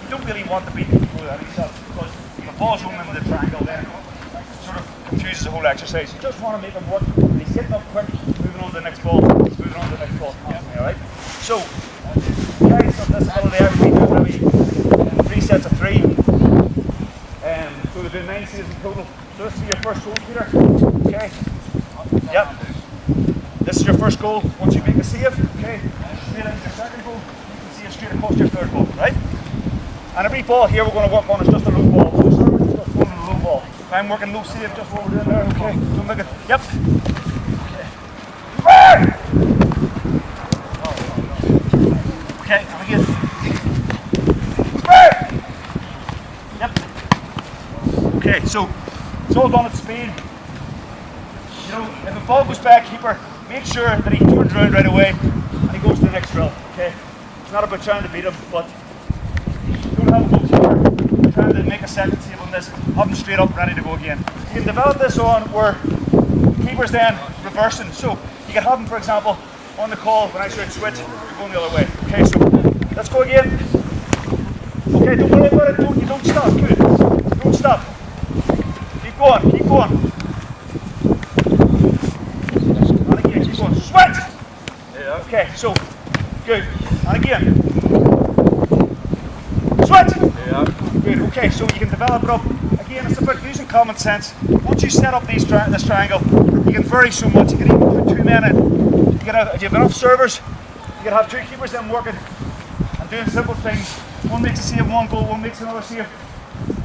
don't really want to beat people at yourself because if the ball's rolling into the triangle, then it sort of confuses the whole exercise. You just want to make them work. He's hitting up quick, moving on to the next ball, moving on to the next ball constantly, alright? So, guys of this ability every week, maybe 3 sets of 3. So we're doing 9 saves in total. So this is your first goal, Peter. Okay. Yep. This is your first goal. Once you make a save, okay, straight into your second goal, you can see it straight across your third goal, right? And every ball here we're going to work on is just a low ball. So start with just one low ball. I'm working low save, just what we're doing there, okay? Don't make it. Yep. Okay, and again. Yep. Okay, so it's all done at speed. You know, if a ball goes back, keeper, make sure that he turns around right away and he goes to the next drill. Okay? It's not about trying to beat him, but don't have a goalkeeper trying to make a second save on this, have him straight up, ready to go again. You can develop this on where keeper's then reversing. So you can have him, for example, on the call when I shout switch, you're going the other way. Okay, so let's go again. Okay, don't worry about it, you don't stop, good. Don't stop. Keep going, keep going. And again, keep going. Switch! Yeah. Okay, so, good. And again. Switch! Yeah. Good, okay, so you can develop it up. Again, it's about using common sense. Once you set up this triangle, you can vary so much. You can even put 2 men in. You have enough servers, you can have 2 keepers then working and doing simple things. One makes a save, one goal, one makes another save.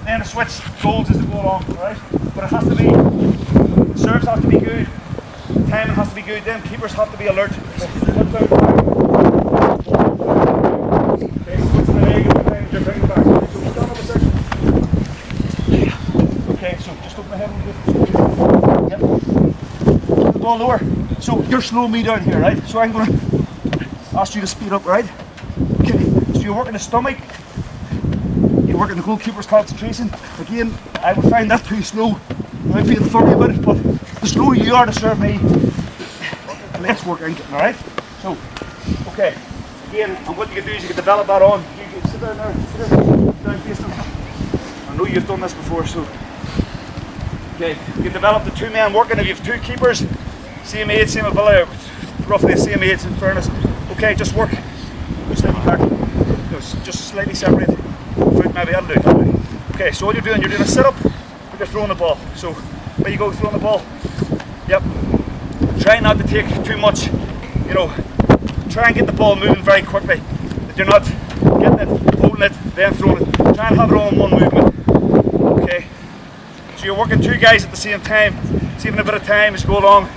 Then the switch goals as they go along, right? But it has to be, the serves have to be good, timing has to be good, then keepers have to be alert. Okay, switch the leg and then you're bringing it back. So stand up a second. Okay, so just open my head a little bit. Yep. Keep the ball lower. So you're slowing me down here, right? So I'm going to ask you to speed up, right? Okay, so you're working the stomach, you're working the goalkeeper's concentration. Again, I would find that too slow. I might be funny about it, but the slower you are to serve me, the less work I'm getting, alright? So, okay, again, and what you can do is you can develop that on. You can sit down there, sit down facing them. I know you've done this before, so. Okay, you can develop the 2 men working. If you have 2 keepers, same age, same ability, roughly the same age in fairness. Okay, just work. Slightly back. Just slightly separate. Foot maybe, that'll do. Okay, so what you're doing a sit-up, but you're throwing the ball. So, there you go, throwing the ball. Yep. Try not to take too much, you know, try and get the ball moving very quickly. That you're not getting it, holding it, then throwing it. Try and have it all in one movement. Okay. So you're working 2 guys at the same time, saving a bit of time as you go along.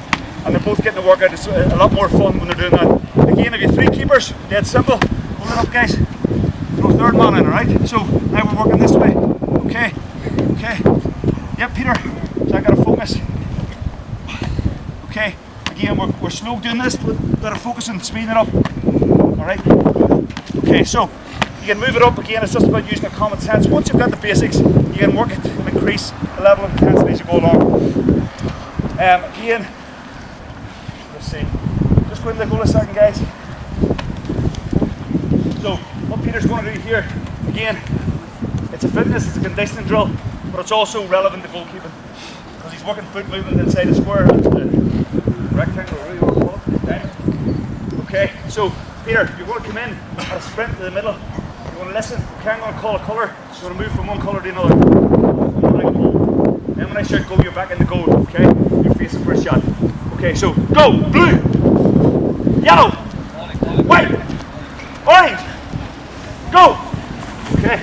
And they're both getting the work out. It's a lot more fun when they're doing that. Again, if you have 3 keepers, dead simple. Hold it up, guys. Throw 3rd man in, alright? So now we're working this way. Okay. Okay. Yep, Peter. So I gotta focus. Okay. Again, we're slow doing this, better focusing, speeding it up. Alright? Okay, so you can move it up again, it's just about using the common sense. Once you've got the basics, you can work it and increase the level of intensity as you go along. Again, let's see. Just go into the goal a second, guys. So, what Peter's going to do here, again, it's a fitness, it's a conditioning drill, but it's also relevant to goalkeeping. Because he's working foot movement inside the square, the rectangle, really what we call it. Okay, so Peter, you're going to come in at a sprint to the middle. You're going to listen. Okay, I'm going to call a colour. So you're going to move from one colour to another. Then when I shout go, you're back in the goal. Okay, you're facing for a shot. Okay, so go, blue, yellow, white, orange, go. Okay,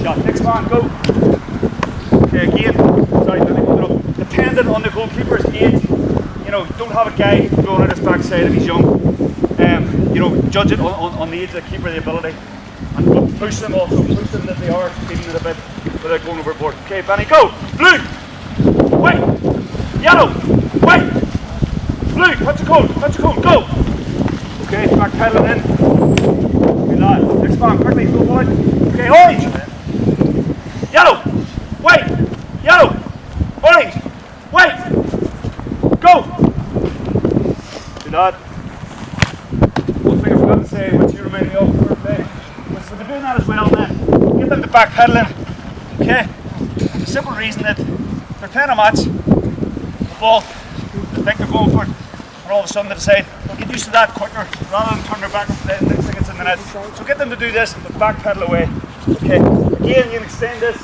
shot. Next man, go. Okay, again, sorry, dependent on the goalkeeper's age. You know, don't have a guy going out his backside if he's young. You know, judge it on the age of the keeper, the ability, and push them also. Push them that they are feeding it a bit without going overboard. Okay, Benny, go. Blue, white, yellow, white, blue. Touch the cone, go. Okay, back pedaling in. Good lad. Next man, quickly, go forward. Okay, orange, yellow, white, yellow, orange, white, go. Good lad. One thing I forgot to say, which you remind me of for today, was if we're doing that as well, then get them to backpedaling. Okay? The simple reason that they're playing a match, the ball, they think they're going for it, and all of a sudden they decide they'll get used to that quicker rather than turn their back and play the next thing it's in the net. So get them to do this, but backpedal away. Okay? Again, you can extend this,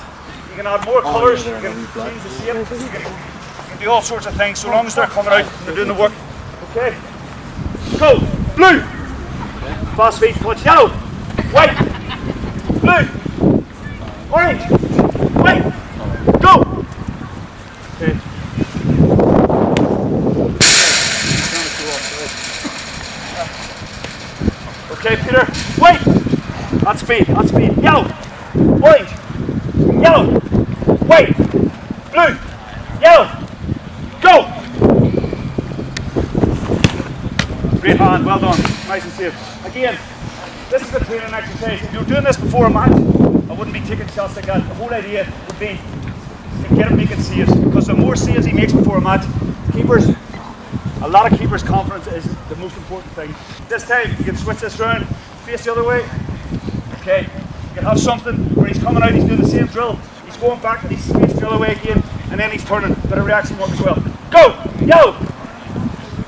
you can add more colours, you can change the shape, you can do all sorts of things so long as they're coming out and they're doing the work. Okay? Go! Blue! Fast feet, touch, yellow! White! Blue! Orange! White! Go! Okay. Okay, Peter. White! That's speed, that's speed. Yellow! Orange! Yellow! White! Blue! Yellow! Go! Great hand, well done. Nice and safe. Again, this is the training exercise. If you're doing this before a match, I wouldn't be taking shots like that. The whole idea would be to get him making saves, because the more saves he makes before a match, a lot of keepers' confidence is the most important thing. This time you can switch this round, face the other way. Okay, you can have something where he's coming out, he's doing the same drill, he's going back and he's facing the other way again, and then he's turning. Bit of reaction work as well. Go! Yellow!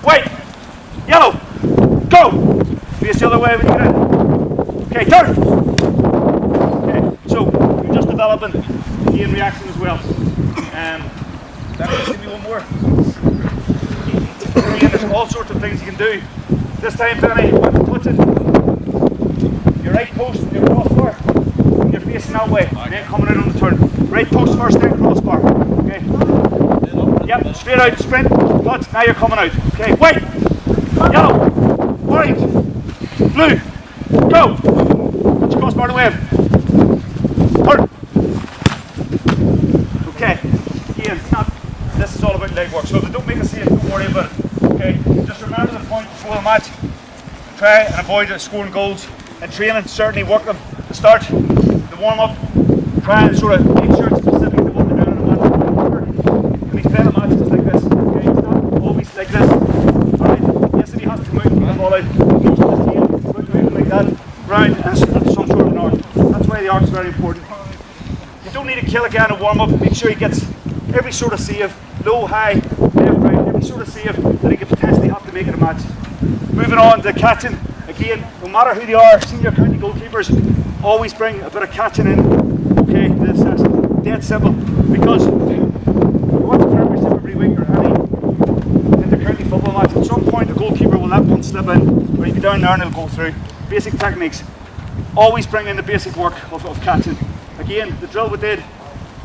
White! Yellow! Go! Face the other way when you get in. Okay, turn! Okay, so you're just developing gain reaction as well. Give me one more. Again, there's all sorts of things you can do. This time, Benny, when touching your right post, your crossbar, you're facing that way, and then coming out on the turn. Right post first, then crossbar. Okay. Yep, straight out, sprint, touch, now you're coming out. Okay, white, yellow, orange, blue, go! Touch crossbar to win. Turn. Okay, again, this is all about leg work, so if they don't make a save, don't worry about it. Okay, just remember the point before the match. Try and avoid scoring goals in training. Certainly work them at the start, the warm up. Try and sort of make sure it's specific to what they're doing in a match. When he's playing a match, it's like this. Okay, it's not always like this. Alright, yes, if he has to come out and get the ball out, most of the team is moving like that, round, and that's some sort of an arc. That's why the arc is very important. You don't need to kill a guy in a warm up. Make sure he gets every sort of save, low, high, left, right, every sort of save that he could potentially have to make in a match. Moving on to catching, again, no matter who they are, senior county goalkeepers, always bring a bit of catching in, okay, to this session. Dead simple, because you watch the Premiership every week or any inter-county football match, at some point the goalkeeper will let one slip in, or he'll be down there and he'll go through. Basic techniques, always bring in the basic work of catching. Again, the drill we did,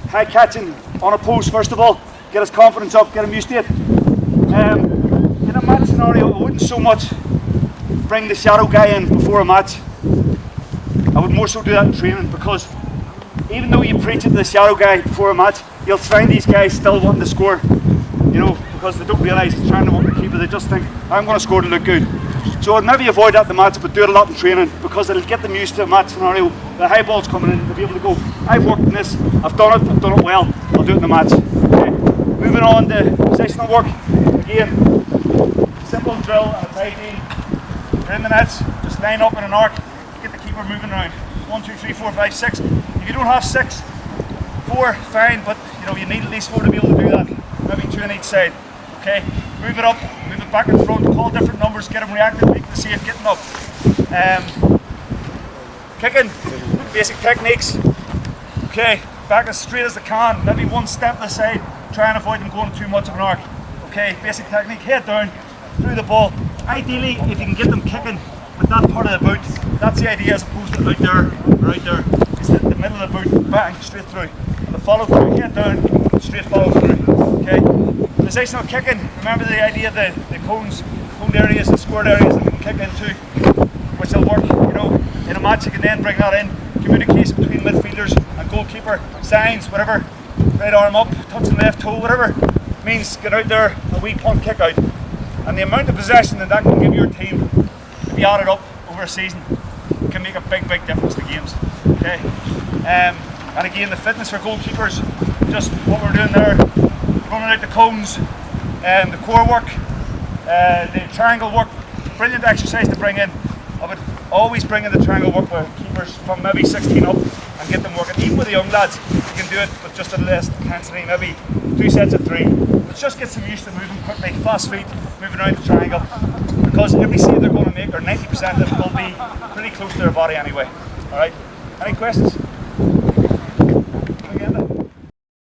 high catching on a post first of all, get his confidence up, get him used to it. In a match scenario, I wouldn't so much bring the shadow guy in before a match. I would more so do that in training, because even though you preach it to the shadow guy before a match, you'll find these guys still wanting to score, you know, because they don't realise he's trying to work the keeper. They just think, I'm going to score to look good. So I'd maybe avoid that in the match, but do it a lot in training, because it'll get them used to a match scenario. The high ball's coming in, they'll be able to go, I've worked in this, I've done it well, I'll do it in the match. Okay. Moving on to positional work. Again, simple drill and a tight deal. You're in the nets, just line up in an arc, get the keeper moving around. 1, 2, 3, 4, 5, 6. If you don't have 6, 4, fine, but you know you need at least 4 to be able to do that. Maybe 2 on each side. Okay, move it up, move it back and front, call different numbers, get them reacting, make the save, getting up. Kicking, basic techniques. Okay, back as straight as they can, maybe one step to the side, try and avoid them going too much of an arc. Okay, basic technique, head down, through the ball. Ideally, if you can get them kicking with that part of the boot, that's the idea, as opposed to out there or out there. It's the middle of the boot, bang, straight through. And the follow through, head down, straight follow through. Okay, positional kicking, remember the idea of the coned areas and squared areas that you can kick into, which will work, you know, in a match. You can then bring that in. Communication between midfielders and goalkeeper, signs, whatever, right arm up, touching left toe, whatever, means get out there, a wee punt kick out. And the amount of possession that can give your team, if you add it up over a season, can make a big difference to games. Okay, and again, the fitness for goalkeepers, just what we're doing there, running out the cones, the core work, the triangle work, brilliant exercise to bring in. I would always bring in the triangle work with keepers from maybe 16 up and get them working. the young lads, you can do it with just a little less intensity, maybe 2 sets of 3. But just get some used to moving quickly, fast feet, moving around the triangle, because every save they're going to make, or 90% of them, will be pretty close to their body anyway. Alright, any questions?